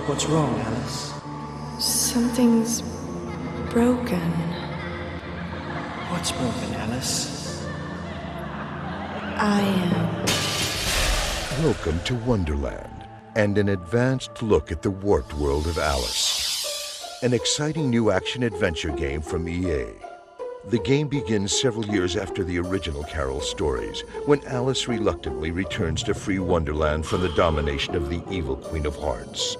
What's wrong, Alice? Something's broken. What's broken, Alice? I am. Welcome to Wonderland, and an advanced look at the warped world of Alice. An exciting new action-adventure game from EA. The game begins several years after the original Carol stories, when Alice reluctantly returns to free Wonderland from the domination of the evil Queen of Hearts.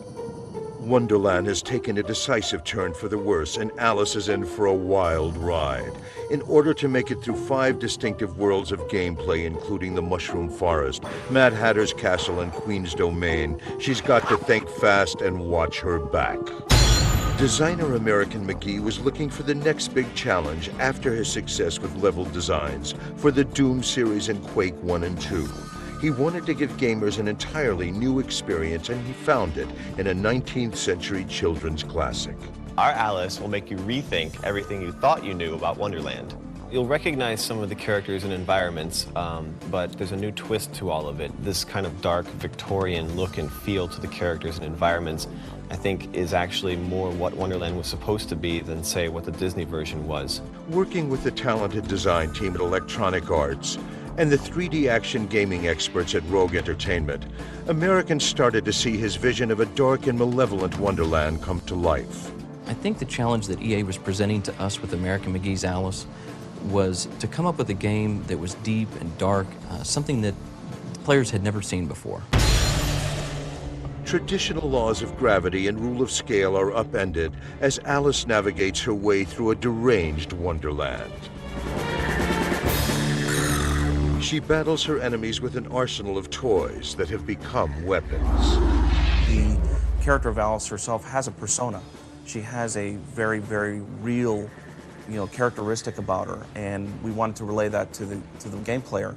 Wonderland has taken a decisive turn for the worse, and Alice is in for a wild ride. In order to make it through 5 distinctive worlds of gameplay, including the Mushroom Forest, Mad Hatter's Castle, and Queen's Domain, she's got to think fast and watch her back. Designer American McGee was looking for the next big challenge after his success with level designs for the Doom series and Quake 1 and 2. He wanted to give gamers an entirely new experience, and he found it in a 19th century children's classic. Our Alice will make you rethink everything you thought you knew about Wonderland. You'll recognize some of the characters and environments, but there's a new twist to all of it. This kind of dark Victorian look and feel to the characters and environments, I think, is actually more what Wonderland was supposed to be than, say, what the Disney version was. Working with the talented design team at Electronic Arts and the 3D action gaming experts at Rogue Entertainment, American started to see his vision of a dark and malevolent Wonderland come to life. I think the challenge that EA was presenting to us with American McGee's Alice was to come up with a game that was deep and dark, something that players had never seen before. Traditional laws of gravity and rule of scale are upended as Alice navigates her way through a deranged Wonderland. She battles her enemies with an arsenal of toys that have become weapons. The character of Alice herself has a persona. She has a very, very real, characteristic about her, and we wanted to relay that to the game player.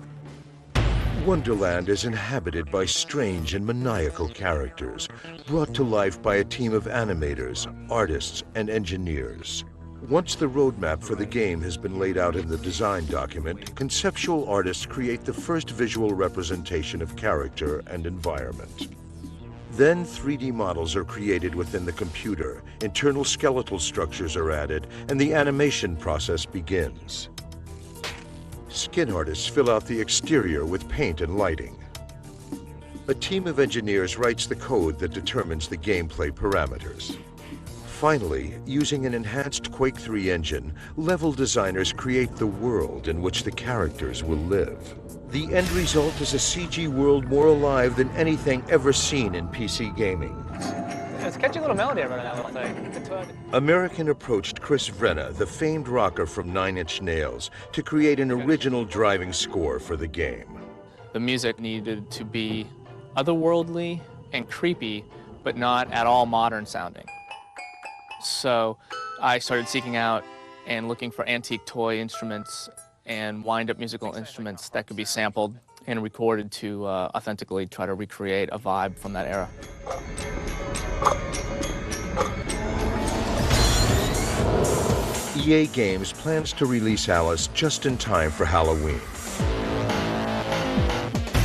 Wonderland is inhabited by strange and maniacal characters, brought to life by a team of animators, artists, and engineers. Once the roadmap for the game has been laid out in the design document, conceptual artists create the first visual representation of character and environment. Then 3D models are created within the computer, internal skeletal structures are added, and the animation process begins. Skin artists fill out the exterior with paint and lighting. A team of engineers writes the code that determines the gameplay parameters. Finally, using an enhanced Quake 3 engine, level designers create the world in which the characters will live. The end result is a CG world more alive than anything ever seen in PC gaming. It's a catchy little melody over that little thing. American approached Chris Vrenna, the famed rocker from 9 Inch Nails, to create an original driving score for the game. The music needed to be otherworldly and creepy, but not at all modern sounding. So I started seeking out and looking for antique toy instruments and wind-up musical instruments that could be sampled and recorded to authentically try to recreate a vibe from that era. EA Games plans to release Alice just in time for Halloween.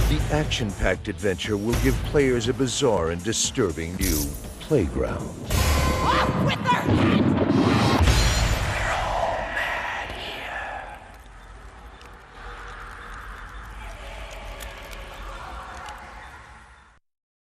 The action-packed adventure will give players a bizarre and disturbing new playground. Off with their heads!